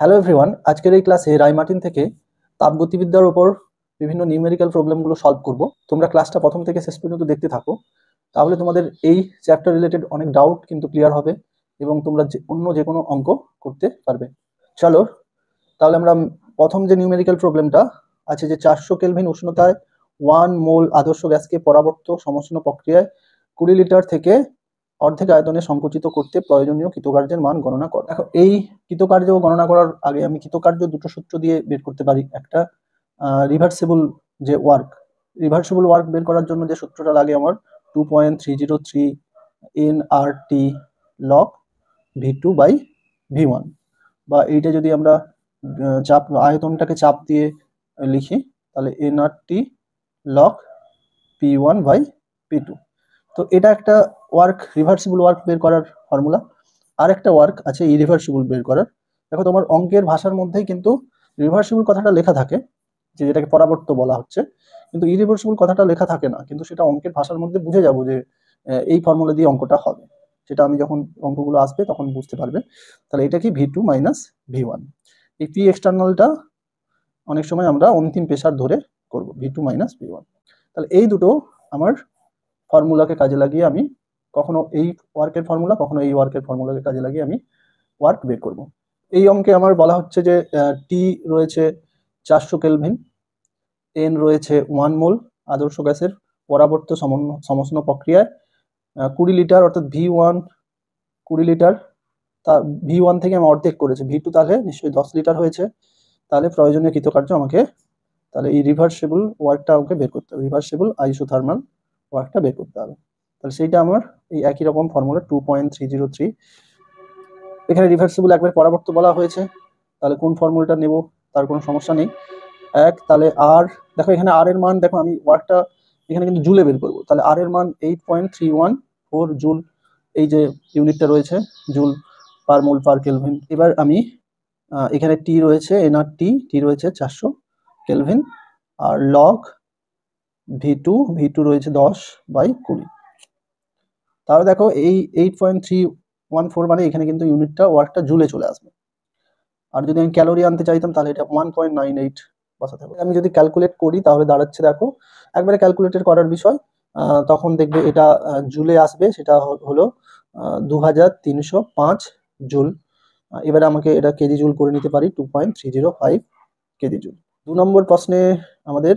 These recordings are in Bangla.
হ্যালো এভরিওয়ান, আজকের এই ক্লাসে রায়মার্টিন থেকে তাপগতিবিদ্যার উপর বিভিন্ন নিউমেরিক্যাল প্রবলেমগুলো সলভ করব। তোমরা ক্লাসটা প্রথম থেকে শেষ পর্যন্ত দেখতে থাকো, তাহলে তোমাদের এই চ্যাপ্টার রিলেটেড অনেক ডাউট কিন্তু ক্লিয়ার হবে এবং তোমরা অন্য যে কোনো অঙ্ক করতে পারবে। চলো তাহলে আমরা প্রথম যে নিউমেরিক্যাল প্রবলেমটা আছে, যে 400 কেলভিন উষ্ণতায় 1 মোল আদর্শ গ্যাসকে পরাবর্ত সমষ্ণ প্রক্রিয়ায় 20 লিটার থেকে অর্ধেক আয়তনে সংকুচিত করতে প্রয়োজনীয় কৃতকার্যের মান গণনা কর। দেখো, এই কৃতকার্য গণনা করার আগে আমি কৃতকার্য দুটো সূত্র দিয়ে বের করতে পারি। একটা রিভার্সিবল যে ওয়ার্ক বের করার জন্য যে সূত্রটা লাগে আমার 2.303 nRT log V2/V1, বা এইটা যদি আমরা চাপ আয়তনটাকে চাপ দিয়ে লিখি তাহলে nRT log P1/P2। তো এটা একটা রিভার্সিবল ওয়ার্ক বের করার ফর্মুলা। আর একটা ওয়ার্ক আছে ইরিভার্সিবল বের করার। দেখো, তোমার অঙ্কের ভাষার মধ্যেই কিন্তু রিভার্সিবল কথাটা লেখা থাকে, যে যেটাকে পরাবর্ত বলা হচ্ছে, কিন্তু ইরিভার্সিবল কথাটা লেখা থাকে না, কিন্তু সেটা অঙ্কের ভাষার মধ্যে বুঝে যাবো যে এই ফর্মুলা দিয়ে অঙ্কটা হবে। সেটা আমি যখন অঙ্কগুলো আসবে তখন বুঝতে পারবে। তাহলে এটা কি V2 - V1। এই পি এক্সটার্নালটা অনেক সময় আমরা অন্তিম পেশার ধরে করব, V2 - V1। তাহলে এই দুটো আমার ফর্মুলাকে কাজে লাগিয়ে আমি কখনো এই ওয়ার্কের ফর্মুলা, কখনো এই ওয়ার্কের ফর্মুলাকে কাজে লাগিয়ে আমি ওয়ার্ক বের করব। এই অঙ্কে আমার বলা হচ্ছে যে টি রয়েছে 400 কেলভিন, এন রয়েছে 1 মোল আদর্শ গ্যাসের পরাবর্ত সমষ্ণ প্রক্রিয়ায় 20 লিটার, অর্থাৎ V1 20 লিটার, তা V1 থেকে আমি অর্ধেক করেছি, V2 তাহলে নিশ্চয়ই 10 লিটার হয়েছে। তাহলে প্রয়োজনীয় কৃতকার্য আমাকে তাহলে এই রিভার্সিবল ওয়ার্কটা আমাকে বের করতে হবে, রিভার্সিবল আইসোথার্মাল ওয়ার্কটা বের করতে হবে। তাহলে সেইটা আমার এই একই রকম ফর্মুলা 2.303। এখানে রিভার্সিবল একবার পরাবর্ত বলা হয়েছে, তাহলে কোন ফর্মুলাটা নেব তার কোনো সমস্যা নেই। তাহলে আর দেখো, এখানে আর এর মান দেখো, আমি ওয়ার্কটা এখানে কিন্তু জুলে বের করবো। তাহলে আর এর মান 8.314 জুল, এই যে ইউনিটটা রয়েছে জুল পার মোল পার কেলভিন। এবার আমি এখানে টি রয়েছে nRT, টি রয়েছে 400 কেলভিন, আর লগ V2 রয়েছে 10/20। তাহলে দেখো এই 8.314 মানে এখানে কিন্তু ইউনিটটা ওয়ার্কটা জুলে চলে আসবে। আর যদি আমি ক্যালোরি আনতে চাইতাম তাহলে এটা 1.98 বসাতে হবে। আমি যদি ক্যালকুলেট করি তাহলে দাঁড়াচ্ছে, দেখো একবারে ক্যালকুলেটের করার বিষয়, তখন দেখবে এটা জুলে আসবে, সেটা হলো 2305 জুল। এবারে আমাকে এটা কেজি জুল করে নিতে পারি, 2.305 কেজি জুল। 2 নম্বর প্রশ্নে আমাদের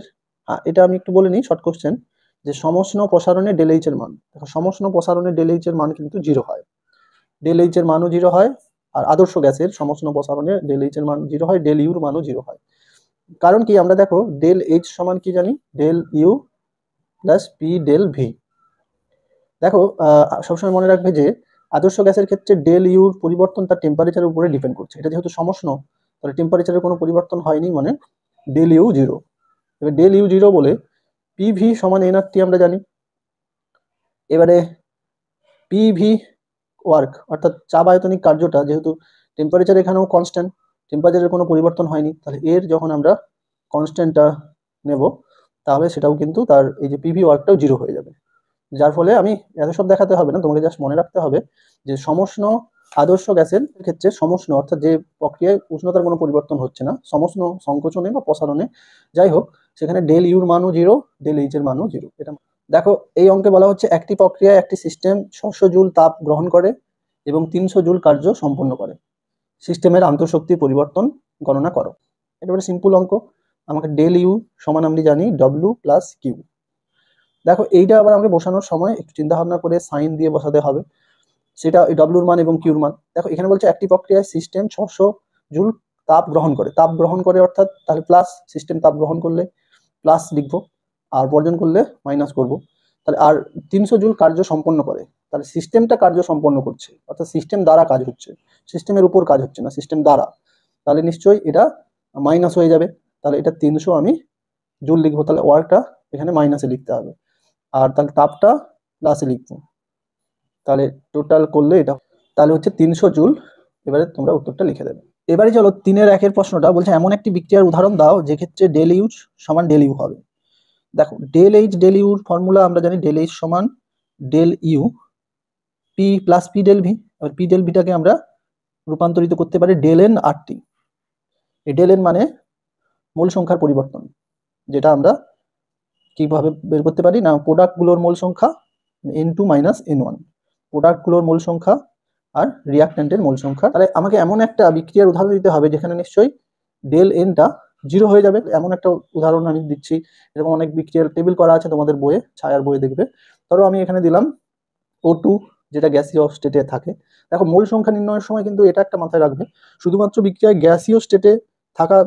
এটা আমি একটু বলে নিই, শর্ট কোশ্চেন, যে সমষ্ণ প্রসারণে ডেল এইচ এর মান। দেখো, সমষ্ণ প্রসারণে ডেল এইচ এর মান কিন্তু 0 হয়, ডেল এইচ এর মানও 0 হয়। আর আদর্শ গ্যাসের সমষ্ণ প্রসারণে ডেল এইচ এর মান 0 হয়, ডেল ইউর মানও 0 হয়। কারণ কি, আমরা দেখো ডেল এইচ সমান কি জানি, del U plus P del V. দেখো সবসময় মনে রাখবে যে আদর্শ গ্যাসের ক্ষেত্রে ডেল ইউর পরিবর্তন তার টেম্পারেচারের উপরে ডিপেন্ড করছে। এটা যেহেতু সমষ্ণ, তাহলে টেম্পারেচারের কোনো পরিবর্তন হয়নি, মানে ডেল ইউ 0। এবার ডেল ইউ 0 বলে পিভি সমান nRT আমরা জানি। এবারে পিভি ওয়ার্ক অর্থাৎ চাপ আয়তনিক কার্যটা, যেহেতু টেম্পারেচার এখানেও কনস্ট্যান্ট, টেম্পারেচারের কোনো পরিবর্তন হয়নি, তাহলে এর যখন আমরা কনস্ট্যান্টটা নেব তাহলে সেটাও কিন্তু তার এই যে পিভি ওয়ার্কটাও 0 হয়ে যাবে। যার ফলে আমি এত সব দেখাতে হবে না, তোমাকে জাস্ট মনে রাখতে হবে যে সমষ্ণ আদর্শ গ্যাসের ক্ষেত্রে সমষ্ণ অর্থাৎ যে প্রক্রিয়ায় উষ্ণতার কোনো পরিবর্তন হচ্ছে না, সমষ্ণ সংকোচনে বা প্রসারণে যাই হোক, সেখানে ডেল ইউর মানও 0, ডেল এইচ এর মানও 0। এটা দেখো, এই অঙ্কে বলা হচ্ছে একটি প্রক্রিয়ায় একটি সিস্টেম 600 জুল তাপ গ্রহণ করে এবং 300 জুল কার্য সম্পন্ন করে। সিস্টেমের আন্তঃশক্তির পরিবর্তন গণনা করো। এটা একটা সিম্পল অঙ্ক। আমাকে ডেল ইউ সমান আমরা জানি ডব্লিউ প্লাস কিউ। দেখো, এইটা আবার আমাকে বসানোর সময় একটু চিন্তা ভাবনা করে সাইন দিয়ে বসাতে হবে, সেটা ডব্লিউর মান এবং কিউর মান। দেখো, এখানে বলছে একটি প্রক্রিয়ায় সিস্টেম 600 জুল তাপ গ্রহণ করে অর্থাৎ তাহলে প্লাস, সিস্টেম তাপ গ্রহণ করলে প্লাস লিখবো, আর বর্জন করলে মাইনাস করব। তাহলে আর 300 জুল কার্য সম্পন্ন করে, তাহলে সিস্টেমটা কার্য সম্পন্ন করছে, অর্থাৎ সিস্টেম দ্বারা কাজ হচ্ছে, সিস্টেমের উপর কাজ হচ্ছে না, সিস্টেম দ্বারা। তাহলে নিশ্চয়ই এটা মাইনাস হয়ে যাবে। তাহলে এটা 300 আমি জুল লিখবো, তাহলে ওয়ার্কটা এখানে মাইনাসে লিখতে হবে, আর তাহলে তাপটা প্লাসে লিখবো। তাহলে টোটাল করলে এটা তাহলে হচ্ছে 300 জুল। এবারে তোমরা উত্তরটা লিখে দেবে। এবারে চলো 3-1 প্রশ্নটা বলছে, এমন একটি বিক্রিয়ার উদাহরণ দাও যে ক্ষেত্রে ডেল ইউ সমান ডেল ইউ হবে। দেখো, ডেল ইউর ফর্মুলা আমরা জানি, ডেল এইচ সমান del U P plus P del V. এবার পি ডেল ভিটাকে আমরা রূপান্তরিত করতে পারি ডেল এন আর টি। এই ডেল এন মানে মোল সংখ্যার পরিবর্তন, যেটা আমরা কিভাবে বের করতে পারি না, প্রোডাক্টগুলোর মোল সংখ্যা N2 মাইনাস N1, প্রোডাক্টগুলোর মোল সংখ্যা আর রিয়াক্ট্যান্টের মোল সংখ্যা। তাহলে আমাকে এমন একটা বিক্রিয়ার উদাহরণ দিতে হবে যেখানে নিশ্চয়ই ডেল এনটা 0 হয়ে যাবে। এমন একটা উদাহরণ আমি দিচ্ছি, এরকম অনেক বিক্রিয়ার টেবিল করা আছে তোমাদের বইয়ে, ছায়ার বইয়ে দেখবে। ধরো আমি এখানে দিলাম O2, যেটা গ্যাসীয় স্টেটে থাকে। দেখো মোল সংখ্যা নির্ণয়ের সময় কিন্তু এটা একটা মাথায় রাখবে, শুধুমাত্র বিক্রিয়ায় গ্যাসীয় স্টেটে থাকা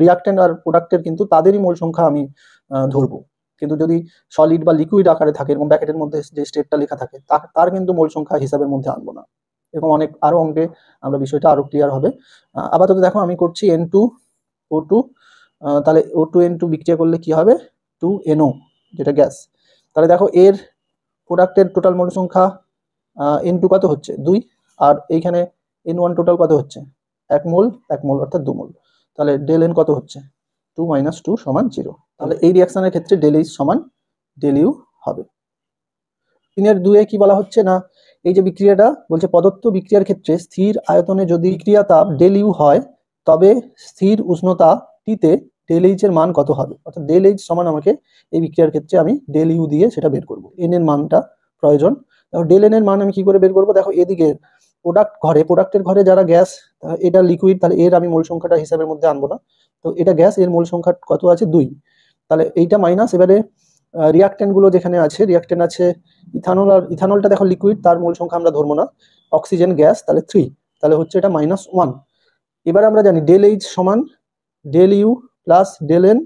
রিয়াক্ট্যান্ট আর প্রোডাক্টের কিন্তু তাদেরই মোল সংখ্যা আমি ধরবো, কিন্তু যদি সলিড বা লিকুইড আকারে থাকে এবং ব্র্যাকেটের মধ্যে যে স্টেটটা লেখা থাকে তার কিন্তু মোল সংখ্যা হিসাবের মধ্যে আনবো না। এরকম অনেক আরো অঙ্কে আমরা বিষয়টা আরো ক্লিয়ার হবে। আপাতত দেখো আমি করছি N2O2, তাহলে O2N2 বিক্রিয়া করলে কি হবে, 2NO, যেটা গ্যাস। তাহলে দেখো এর প্রোডাক্টের টোটাল মোল সংখ্যা N2 কত হচ্ছে 2, আর এইখানে N1 টোটাল কত হচ্ছে 1 মোল, 1 মোল অর্থাৎ 2 মোল। তাহলে ডেল এন কত হচ্ছে 2 মাইনাস 2 সমান 0। তাহলে এই রিয়াকশনের ক্ষেত্রে ডেল এইচ সমান ডেল ইউ হবে। 3-2 কি বলা হচ্ছে না, এই যে বিক্রিয়াটা বলছে প্রদত্ত বিক্রিয়ার ক্ষেত্রে স্থির আয়তনে যদি বিক্রিয়া তাপ ডেল ইউ হয় তবে স্থির উষ্ণতা টিতে ডেল এইচ এর মান কত হবে, অর্থাৎ ডেল এইচ সমান আমাকে এই বিক্রিয়ার ক্ষেত্রে আমি ডেল ইউ দিয়ে সেটা বের করব। এন এর মানটা প্রয়োজন। দেখো ডেল এন এর মান আমি কি করে বের করব, দেখো এদিকে প্রোডাক্টের ঘরে যারা গ্যাস, এটা লিকুইড, তাহলে এর আমি মোল সংখ্যাটা হিসাবের মধ্যে আনবো না, তো এটা গ্যাস, এর মোল সংখ্যা কত আছে 2, তাহলে এইটা মাইনাস। এবারে রিয়াক্ট্যান্ট গুলো যেখানে আছে, রিয়াক্ট্যান্ট আছে ইথানল, আর ইথানলটা দেখো লিকুইড, তার মোল সংখ্যা আমরা ধরবো না। অক্সিজেন গ্যাস, তাহলে 3, তাহলে হচ্ছে এটা -1। এবার আমরা জানি ডেল এইচ সমান del U plus del N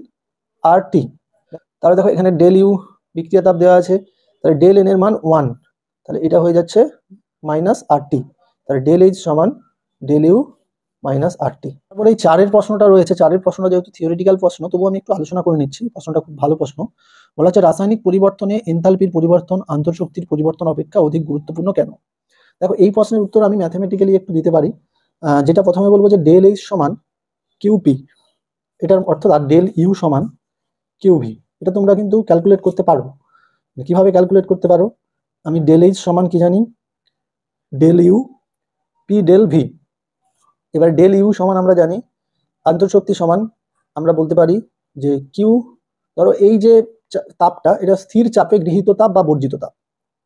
R T. তাহলে দেখো এখানে ডেল ইউ বিক্রিয়া তাপ দেওয়া আছে, তাহলে ডেল এন এর মান 1, তাহলে এটা হয়ে যাচ্ছে মাইনাস আর টি, তাহলে ডেল এইচ সমান ডেল ইউ মাইনাস আর টি। তারপরে এই 4-এর প্রশ্নটা রয়েছে, 4-এর প্রশ্নটা যেহেতু থিওরিটিক্যাল প্রশ্ন, তবু আমি একটু আলোচনা করে নিচ্ছি। প্রশ্নটা খুব ভালো প্রশ্ন। বলা হচ্ছে রাসায়নিক পরিবর্তনে এনথালপির পরিবর্তন আন্তঃশক্তির পরিবর্তন অপেক্ষা অধিক গুরুত্বপূর্ণ কেন? দেখো এই প্রশ্নের উত্তর আমি ম্যাথমেটিক্যালি একটু দিতে পারি। যেটা প্রথমে বলবো যে ডেল এইচ সমান কিউপি, এটার অর্থাৎ আর ডেল ইউ সমান কিউভি, এটা তোমরা কিন্তু ক্যালকুলেট করতে পারো। কিভাবে ক্যালকুলেট করতে পারো, আমি ডেল এইচ সমান কি জানি, del U P del V. এবার ডেল ইউ সমান আমরা জানি আন্তঃশক্তি সমান আমরা বলতে পারি যে কিউ, ধরো এই যে তাপটা এটা স্থির চাপে গৃহীত তাপ বা বর্জিত তাপ,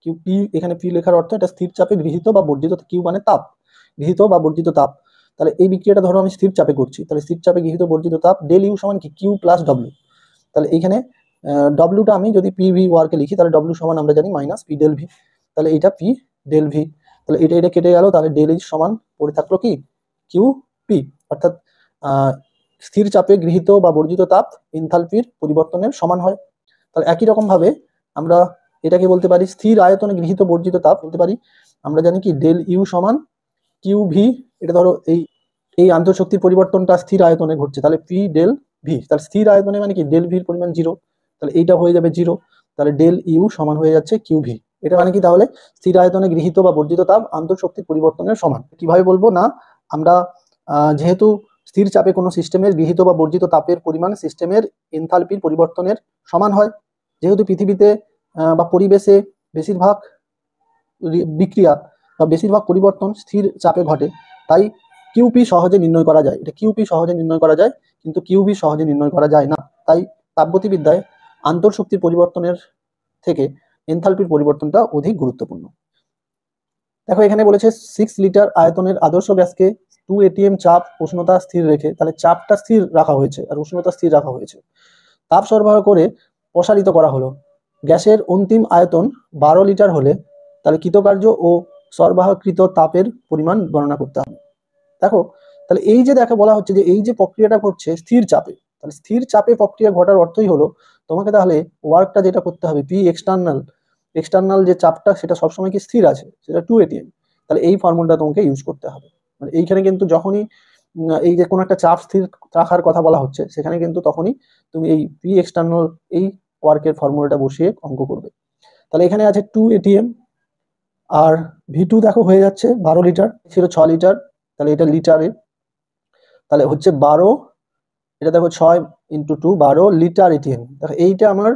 কিউ পি, এখানে পি লেখার অর্থ এটা স্থির চাপে গৃহীত বা বর্জিত, কিউ মানে তাপ, গৃহীত বা বর্জিত তাপ। তাহলে এই বিক্রিয়াটা ধরো আমি স্থির চাপে করছি, তাহলে স্থির চাপে গৃহীত বর্জিত তাপ ডেল ইউ সমান কি কিউ প্লাস ডব্লিউ। তাহলে এইখানে ডব্লিউটা আমি যদি পি ভি ওয়ার্কে লিখি, তাহলে ডব্লিউ সমান আমরা জানি মাইনাস পি ডেল ভি, তাহলে এটা পি ডেল ভি, তাহলে এটা কেটে গেল, তাহলে ডেল এইচ সমান পড়ে থাকলো কি কিউ পি, অর্থাৎ স্থির চাপে গৃহীত বা বর্জিত তাপ এনথালপির পরিবর্তনের সমান হয়। তাহলে একই রকম ভাবে আমরা এটাকে বলতে পারি স্থির আয়তনে গৃহীত বর্জিত তাপ বলতে পারি, আমরা জানি কি ডেল ইউ সমান কিউ ভি। এটা ধরো এই আন্তঃশক্তির পরিবর্তনটা স্থির আয়তনে ঘটছে, তাহলে পি ডেল ভি, তাহলে স্থির আয়তনে মানে কি ডেল ভির পরিমাণ 0, তাহলে এইটা হয়ে যাবে 0, তাহলে ডেল ইউ সমান হয়ে যাচ্ছে কিউ ভি। এটা মানে কি, তাহলে স্থির আয়তনে গৃহীত বা বর্জিত তাপ আন্তঃশক্তির পরিবর্তনের সমান। কিভাবে বলবো না, আমরা যেহেতু স্থির চাপে কোনো সিস্টেমের গৃহীত বা বর্জিত তাপের পরিমাণ সিস্টেমের এনথালপির পরিবর্তনের সমান হয়, যেহেতু পৃথিবীতে বা পরিবেশে বেশিরভাগ বিক্রিয়া বা বেশিরভাগ পরিবর্তন স্থির চাপে ঘটে, তাই কিউপি সহজে নির্ণয় করা যায়, এটা কিউপি সহজে নির্ণয় করা যায়, কিন্তু কিউভি সহজে নির্ণয় করা যায় না। তাই তাপগতিবিদ্যায় আন্তঃশক্তির পরিবর্তনের থেকে এনথালপির পরিবর্তনটা অধিক গুরুত্বপূর্ণ। দেখো এখানে বলেছে 6 লিটার আয়তনের আদর্শ গ্যাসকে 2 atm চাপ উষ্ণতা স্থির রেখে, তাহলে চাপটা স্থির রাখা হয়েছে আর উষ্ণতা স্থির রাখা হয়েছে, তাপ সরবরাহ করে প্রসারিত করা হলো। গ্যাসের অন্তিম আয়তন 12 লিটার হলে তাহলে কৃতকার্য ও সরবরাহকৃত তাপের পরিমাণ গণনা করতে হবে। দেখো তাহলে এই যে দেখো বলা হচ্ছে যে এই যে প্রক্রিয়াটা ঘটছে স্থির চাপে, তাহলে স্থির চাপে প্রক্রিয়া ঘটার অর্থই হলো তোমাকে তাহলে ওয়ার্কটা যেটা করতে হবে পি এক্সটার্নাল যে চাপটা সেটা সবসময় কি স্থির আছে, সেটা 2 atm, তাহলে এই ফর্মুলাটা তোমাকে ইউজ করতে হবে। মানে এইখানে কিন্তু যখনই এই যে কোনো একটা চাপ স্থির রাখার কথা বলা হচ্ছে, সেখানে কিন্তু তখনই তুমি এই পি এক্সটার্নাল এই ওয়ার্কের ফর্মুলাটা বসিয়ে অঙ্ক করবে। তাহলে এখানে আছে 2 atm, আর ভি2 দেখো হয়ে যাচ্ছে 12 লিটার, ছিল 6 লিটার, তাহলে এটা লিটারে, তাহলে হচ্ছে 12, এটা দেখো 6 × 2 12 লিটার এটিএম। দেখো এইটা আমার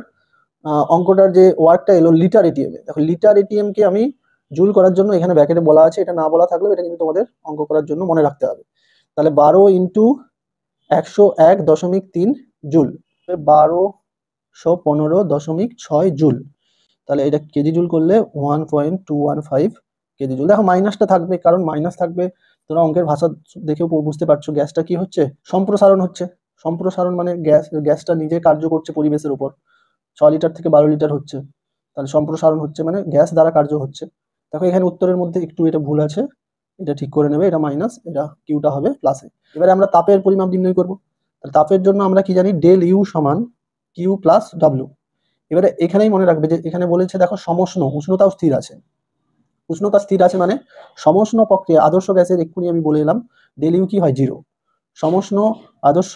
অঙ্কটার যে ওয়ার্কটা এলো লিটার এটিএম এ, দেখো লিটার এটিএম কে আমি জুল করার জন্য এখানে ব্র্যাকেটে বলা আছে, এটা না বলা থাকলেও এটা কিন্তু তোমাদের অঙ্ক করার জন্য মনে রাখতে হবে। তাহলে 12 × 101.3 জুল, 1215.6 জুল। তাহলে এটা কেজি জুল করলে 1.215 কেজি জুল। দেখো মাইনাসটা থাকবে, কারণ মাইনাস থাকবে, তোমরা অঙ্কের ভাষা দেখেও বুঝতে পারছো গ্যাসটা কি হচ্ছে, সম্প্রসারণ হচ্ছে। সম্প্রসারণ মানে গ্যাসটা নিজে কার্য করছে পরিবেশের উপর, 6 লিটার থেকে 12 লিটার হচ্ছে, তাহলে সম্প্রসারণ হচ্ছে মানে গ্যাস দ্বারা কার্য হচ্ছে। দেখো এখানে উত্তরের মধ্যে একটু এটা ভুল আছে, এটা ঠিক করে নেবে, এটা মাইনাস, এটা কিউটা হবে প্লাসে। এবারে আমরা তাপের পরিমাপ নির্ণয় করব। তাহলে তাপের জন্য আমরা কি জানি, ডেল ইউ সমান কিউ প্লাস ডাব্লিউ। এবারে এখানেই মনে রাখবে যে এখানে বলেছে দেখো সমষ্ণ, উষ্ণতাও স্থির আছে। উষ্ণতা স্থির আছে মানে সমষ্ণ প্রক্রিয়া, আদর্শ গ্যাসের এক্ষুনি আমি বলে এলাম ডেল ইউ কি হয়, 0। সমষ্ণ আদর্শ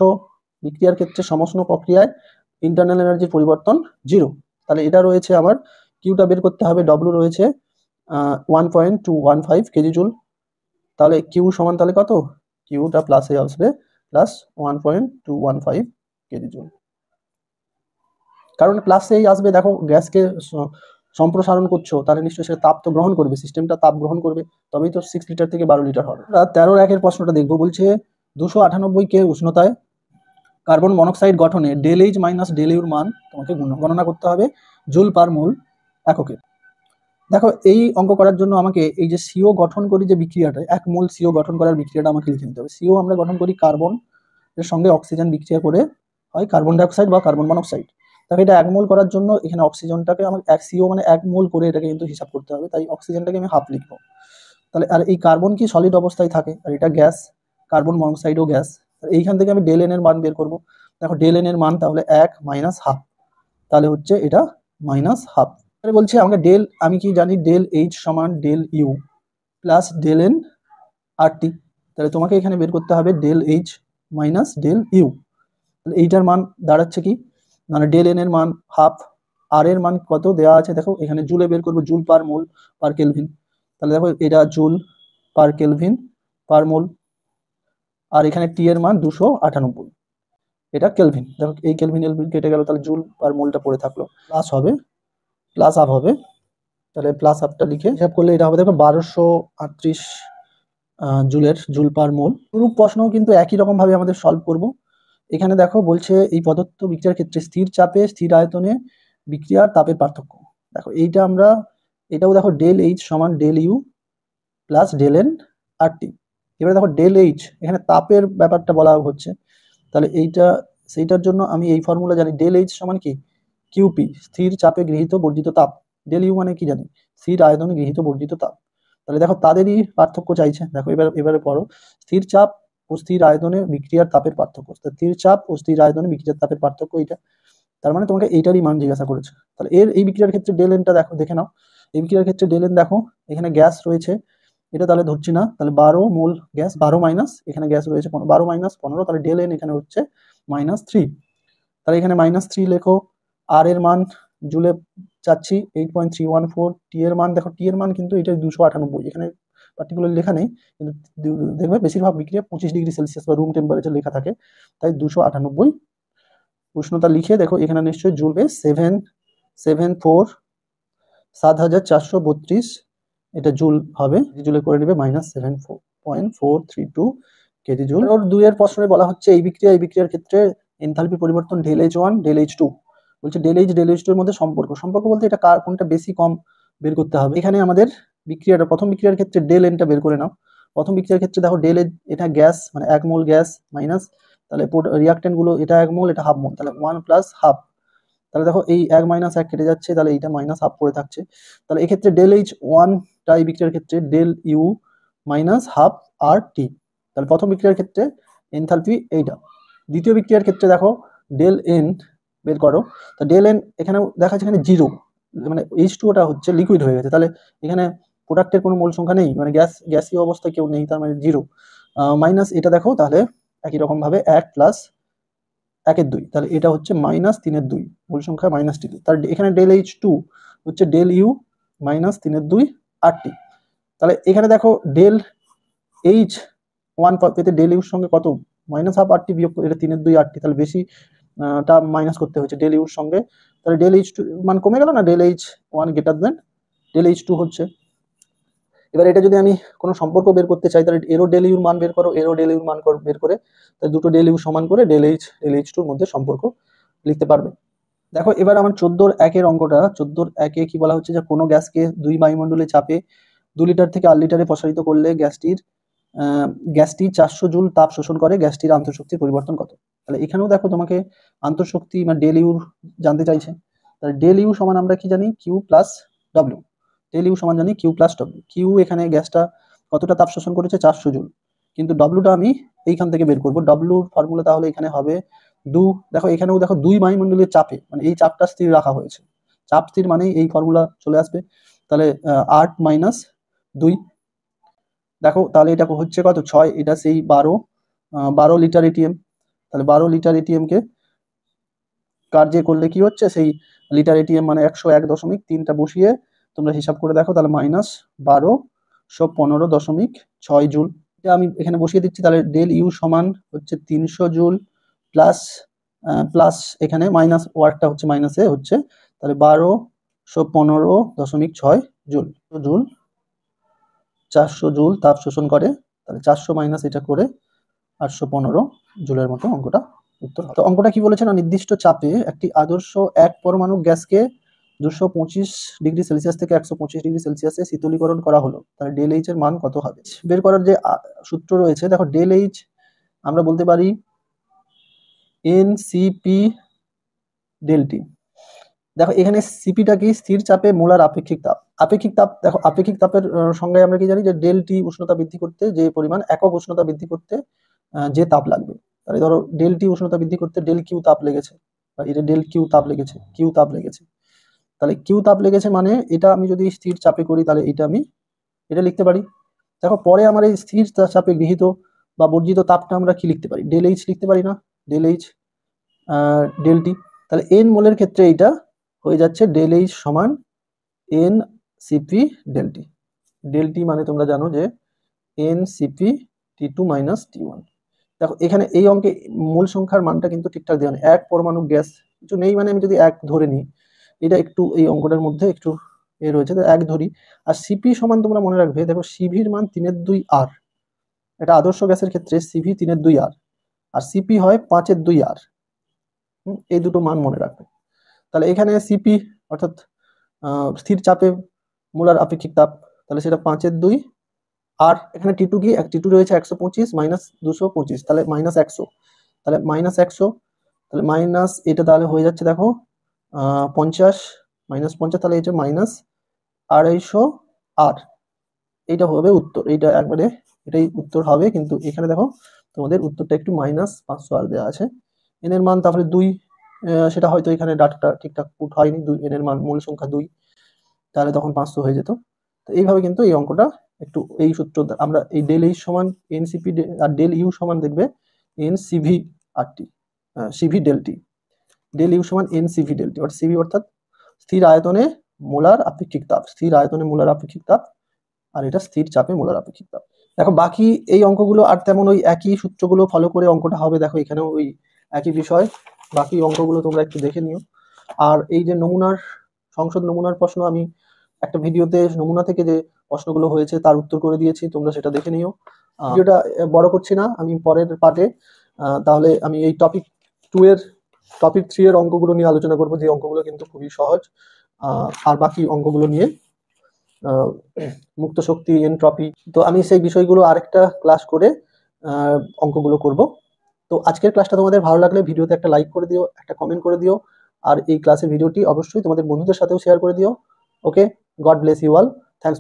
বিক্রিয়ার ক্ষেত্রে সমষ্ণ প্রক্রিয়ায় ইন্টারনাল এনার্জির পরিবর্তন 0। তাহলে এটা রয়েছে আমার, কিউটা বের করতে হবে, ডব্লিউ রয়েছে 1.215 কেজি জুল। তাহলে কিউ সমান তাহলে কত, কিউটা প্লাসে আসবে, প্লাস 1.215 কেজি জুল। কারণ প্লাসেই আসবে, দেখো গ্যাসকে সম্প্রসারণ করছো, তাহলে নিশ্চয়ই সেটা তাপ তো গ্রহণ করবে, সিস্টেমটা তাপ গ্রহণ করবে, তবেই তো 6 লিটার থেকে 12 লিটার হবে। 13-1 প্রশ্নটা দেখবো, বলছে 298 কে উষ্ণতায় কার্বন মনোক্সাইড গঠনে ডেল এইচ মাইনাস ডেল ইউর মান তোমাকে গণনা করতে হবে জুল পার মোল এককে। দেখো এই অঙ্ক করার জন্য আমাকে এই যে সিও গঠন করি যে বিক্রিয়াটা, 1 মোল সিও গঠন করার বিক্রিয়াটা আমাকে লিখে নিতে হবে। সিও আমরা গঠন করি কার্বন এর সঙ্গে অক্সিজেন বিক্রিয়া করে হয় কার্বন ডাইঅক্সাইড বা কার্বন মনোক্সাইড। তাহলে এটা 1 মোল করার জন্য এখানে অক্সিজেনটাকে আমাকে 1 সিও মানে 1 মোল করে এটাকে কিন্তু হিসাব করতে হবে, তাই অক্সিজেনটাকে আমি হাফ লিখবো। তাহলে আর এই কার্বন কি সলিড অবস্থায় থাকে, আর এটা গ্যাস, কার্বন মনোক্সাইডও গ্যাস। এইখান থেকে আমি ডেল এন এর মান বের করবো। দেখো ডেল এন এর মান তাহলে 1 মাইনাস হাফ, তাহলে হচ্ছে এটা মাইনাস হাফ। তাহলে বলছে আমাকে ডেল, আমি কি জানি ডেল এইচ সমান del U plus del N R T. তাহলে তোমাকে এখানে বের করতে হবে del H minus del U. তাহলে এইটার মান দাঁড়াচ্ছে কি, মানে ডেল এন এর মান হাফ, আর এর মান কত দেওয়া আছে দেখো এখানে জুলে বের করবো, জুল পার মোল পার কেলভিন। তাহলে দেখো এটা জুল পার কেলভিন পার মোল, আর এখানে টি এর মান 298, এটা কেলভিন। দেখো এই কেলভিন এলভিন কেটে গেল, তাহলে জুল পার মোলটা পড়ে থাকলো, প্লাস হবে, প্লাস আপ হবে। তাহলে প্লাস আপটা লিখে হিসাব করলে এটা হবে দেখো 1238 জুলের, জুল পার মোল। পুরুপ প্রশ্নও কিন্তু একই রকম ভাবে আমাদের সলভ করব। এখানে দেখো বলছে এই পদার্থ বিক্রিয়ার ক্ষেত্রে স্থির চাপে স্থির আয়তনে বিক্রিয়ার তাপের পার্থক্য। দেখো এইটা আমরা, এটাও দেখো ডেল এইচ সমান del U plus del N R T. এবারে দেখো ডেল এইচ, এখানে তাপের ব্যাপারটা বলা হচ্ছে, তাহলে এইটা সেইটার জন্য আমি এই ফর্মুলা জানি, ডেল এইচ সমান কি কিউপি, স্থির চাপে গৃহীত বর্জিত তাপ। ডেল ইউ মানে কি জানি, স্থির আয়তনে গৃহীত বর্জিত তাপ। তাহলে দেখো তাদেরই পার্থক্য চাইছে। দেখো এবারে পড়ো, স্থির চাপ ও স্থির আয়তনে বিক্রিয়ার তাপের পার্থক্য। স্থির চাপ ও স্থির আয়তনে বিক্রিয়ার তাপের পার্থক্য এইটা, তার মানে তোমাকে এইটারই মান জিজ্ঞাসা করেছে। তাহলে এই বিক্রিয়ার ক্ষেত্রে ডেল এনটা দেখো, দেখে নাও। এই বিক্রিয়ার ক্ষেত্রে ডেল এন দেখো, এখানে গ্যাস রয়েছে, এটা তাহলে ধরছি না, তাহলে 12 মোল গ্যাস, 12 মাইনাস এখানে গ্যাস রয়েছে 12 মাইনাস 15, তাহলে ডেল এন এখানে হচ্ছে -3। তাহলে এখানে -3 লেখো। আর এর মান জুলে চাচ্ছি 8.314, টি এর মান দেখো, টি এর মান কিন্তু এটা 298, এখানে পার্টিকুলার লেখা নেই, কিন্তু দেখবে বেশিরভাগ বিক্রিয়া 25 ডিগ্রি সেলসিয়াস বা রুম টেম্পারেচার লেখা থাকে, তাই 298 উষ্ণতা লিখে দেখো এখানে নিশ্চয়ই জুলবে 7432, এটা জুল হবে, জুলে করে নেবে -74.432 কেজি জুল। ওর 2 এর প্রশ্নে বলা হচ্ছে এই বিক্রিয়ার ক্ষেত্রে এনথালপি পরিবর্তন del H one del H two. বলছে ডেল এইচ টু এর মধ্যে সম্পর্ক বলতে এটা কোনটা বেশি কম বের করতে হবে। এখানে আমাদের বিক্রিয়াটা, প্রথম বিক্রিয়ার ক্ষেত্রে ডেল এনটা বের করে নাও। প্রথম বিক্রিয়ার ক্ষেত্রে দেখো ডেল এটা গ্যাস, মানে 1 মোল গ্যাস মাইনাস, তাহলে রিয়াক্টেন্ট গুলো এটা 1 মোল এটা হাফ মোল, তাহলে 1 প্লাস হাফ। তাহলে দেখো এই 1 মাইনাস 1 কেটে যাচ্ছে, তাহলে এইটা মাইনাস হাফ পড়ে থাকছে। তাহলে এক্ষেত্রে ডেল এইচ ওয়ানটা এই বিক্রিয়ার ক্ষেত্রে del you minus half R T. তাহলে প্রথম বিক্রিয়ার ক্ষেত্রে এনথালপি এইটা। দ্বিতীয় বিক্রিয়ার ক্ষেত্রে দেখো ডেল এন বের করো, তা ডেল এন এখানে দেখা যাচ্ছে এখানে 0, মানে H2ওটা হচ্ছে লিকুইড হয়ে গেছে, তাহলে এখানে প্রোডাক্টের কোনো মোল সংখ্যা নেই, মানে গ্যাসীয় অবস্থায় কেউ নেই, তার মানে 0 মাইনাস এটা দেখো, তাহলে একই রকম ভাবে 1 প্লাস 1/2, তাহলে এটা হচ্ছে -3/2, মূল সংখ্যা -3। তাহলে এখানে ডেল H2 হচ্ছে ডেল ইউ -3/2 আর টি। তাহলে এখানে দেখো ডেল এইচ ওয়ান পেতে ডেল ইউর সঙ্গে কত -হাফ আর টি বিয়োগ, এটা 3/2 আর টি, তাহলে বেশি টা মাইনাস করতে হচ্ছে ডেল ইউর সঙ্গে, তাহলে ডেল এইচ টু মান কমে গেল না, del H one greater than del H two হচ্ছে। এবার এটা যদি আমি কোনো সম্পর্ক বের করতে চাই, তাহলে এরও ডেল ইউর মান বের করো, এরও ডেল ইউর মান বের করে তাহলে দুটো ডেল ইউ সমান করে ডেল এইচ টুর মধ্যে সম্পর্ক লিখতে পারবে। দেখো এবার আমার 14-1 অঙ্কটা, 14-1 কি বলা হচ্ছে যে কোনো গ্যাসকে 2 বায়ুমণ্ডলে চাপে 2 লিটার থেকে 8 লিটারে প্রসারিত করলে গ্যাসটি 400 জুল তাপ শোষণ করে, গ্যাসটির আন্তঃশক্তির পরিবর্তন কত? তাহলে এখানেও দেখো তোমাকে আন্তঃশক্তি মানে ডেল ইউ জানতে চাইছে। তাহলে ডেল ইউ সমান আমরা কি জানি, Q plus W. Del U সমান জানি কিউ প্লাস ডব্লিউ। কিউ এখানে গ্যাসটা কতটা তাপ শোষণ করেছে, 400 জুল, কিন্তু ডব্লিউটা আমি এইখান থেকে বের করবো। ডব্লিউর ফর্মুলা তাহলে এখানে হবে দেখো এখানেও দেখো 2 বায়ুমণ্ডলের চাপে, মানে এই চাপটা স্থির রাখা হয়েছে, চাপ স্থির মানে এই ফর্মুলা চলে আসবে। তাহলে 8 মাইনাস 2, দেখো তাহলে এটা হচ্ছে কত 6, এটা সেই 12 লিটার এটিএম। তাহলে 12 লিটার এটিএম কে কার্যে করলে কি হচ্ছে, সেই লিটার এটিএম মানে 101.3টা বসিয়ে তোমরা হিসাব করে দেখো, তাহলে মাইনাস 1215.6 জুল। এটা আমি এখানে বসিয়ে দিচ্ছি। তাহলে ডেল ইউ সমান হচ্ছে 300 জুল প্লাস এখানে মাইনাস ওয়ার্কটা হচ্ছে মাইনাসে হচ্ছে, তাহলে 1215.6 জুল। 400 জুল তাপ শোষণ করে, তাহলে 400 মাইনাস এটা করে 815 জুলের মতো অঙ্কটা উত্তর। তো অঙ্কটা কি বলেছে না, নির্দিষ্ট চাপে একটি আদর্শ এক পরমাণু গ্যাসকে 225 ডিগ্রি সেলসিয়াস থেকে 125 ডিগ্রি সেলসিয়াসে শীতলীকরণ করা হলো, তাহলে ডেল এইচ এর মান কত হবে? বের করার যে সূত্র রয়েছে, দেখো ডেল এইচ আমরা বলতে পারি এনসিপি ডেল টি। দেখো এখানে সিপিটা কি, স্থির চাপে মোলার আপেক্ষিক তাপ। আপেক্ষিক তাপ, দেখো আপেক্ষিক তাপের সংজ্ঞায় আমরা কি জানি যে ডেল টি উষ্ণতা বৃদ্ধি করতে যে পরিমাণ, একক উষ্ণতা বৃদ্ধি করতে যে তাপ লাগবে। তাহলে ধরো ডেল টি উষ্ণতা বৃদ্ধি করতে ডেল কিউ তাপ লেগেছে, বা এটা ডেল কিউ তাপ লেগেছে, তাহলে কিউ তাপ লেগেছে মানে এটা আমি যদি স্থির চাপে করি তাহলে এটা লিখতে পারি। দেখো পরে আমার এই স্থির চাপে গৃহীত বা বর্জিত তাপটা আমরা কি লিখতে পারি, ডেল এইচ লিখতে পারি না, ডেল এইচ ডেল টি। তাহলে এন মোলের ক্ষেত্রে এইটা হয়ে যাচ্ছে ডেল এইচ সমান N CP del T. Del T মানে তোমরা জানো যে N CP T two minus T one. দেখো এখানে এই অঙ্কে মূল সংখ্যার মানটা কিন্তু ঠিকঠাক দেওয়া নেই, এক পরমাণু গ্যাস কিছু নেই, মানে আমি যদি এক ধরে নিই, এটা একটু এই অঙ্কটার মধ্যে একটু রয়েছে, এক ধরি। আর সিপি সমান তোমরা মনে রাখবে, দেখো সিভির মান 3/2 আর, এটা আদর্শ গ্যাসের ক্ষেত্রে সিভি 3/2 আর, আর সিপি হয় 5/2 আর। এই দুটো মান মনে রাখবে। তাহলে এখানে সিপি অর্থাৎ স্থির চাপে মোলার আপেক্ষিক তাপ, তাহলে সেটা 5/2 আর এখানে টি টু কি, টি টু রয়েছে 125 মাইনাস 225, তাহলে মাইনাস 100, তাহলে মাইনাস 100, তাহলে মাইনাস এটা তাহলে হয়ে যাচ্ছে দেখো 50 মাইনাস 50, তাহলে এটা মাইনাস 250 আর, এইটা হবে উত্তর। এইটা একবারে এটাই উত্তর হবে, কিন্তু এখানে দেখো তোমাদের উত্তরটা একটু মাইনাস 500 আর দেওয়া আছে। এন এর মান তারপরে 2, সেটা হয়তো এখানে ডাটাটা ঠিকঠাক পুট হয়নি, 2 এন এর মান মূল সংখ্যা 2, তাহলে তখন 500 হয়ে যেত। তো এইভাবে কিন্তু এই অঙ্কটা একটু এই সূত্র আমরা এই ডেল এইচ সমান এনসিপি আর ডেল ইউ সমান দেখবে এন সিভি আর T, CV del T, del U সমান এন সিভি ডেল টি, অর্থাৎ সিভি অর্থাৎ স্থির আয়তনে মোলার আপেক্ষিক তাপ, স্থির আয়তনে মোলার আপেক্ষিক তাপ, আর এটা স্থির চাপে মোলার আপেক্ষিক তাপ। দেখো বাকি এই অঙ্কগুলো আর তেমন ওই একই সূত্রগুলো ফলো করে অঙ্কটা হবে। দেখো এখানেও ওই একই বিষয়, বাকি অঙ্কগুলো তোমরা একটু দেখে নিও। আর এই যে সংসদ নমুনার প্রশ্ন, আমি একটা ভিডিওতে নমুনা থেকে যে প্রশ্নগুলো হয়েছে তার উত্তর করে দিয়েছি, তোমরা সেটা দেখে নিও। ভিডিওটা বড় করছি না, আমি পরের পার্টে তাহলে আমি এই টপিক 3 এর অঙ্কগুলো নিয়ে আলোচনা করবো, যে অঙ্কগুলো কিন্তু খুবই সহজ। আর বাকি অঙ্কগুলো নিয়ে মুক্ত শক্তি, এনট্রপি, তো আমি সেই বিষয়গুলো আরেকটা ক্লাস করে অঙ্কগুলো করব। তো আজকের ক্লাসটা তোমাদের ভালো লাগলে ভিডিওতে একটা লাইক করে দিও, একটা কমেন্ট করে দিও, আর এই ক্লাসের ভিডিওটি অবশ্যই তোমাদের বন্ধুদের সাথেও শেয়ার করে দিও। ওকে, গড ব্লেস ইউ অল।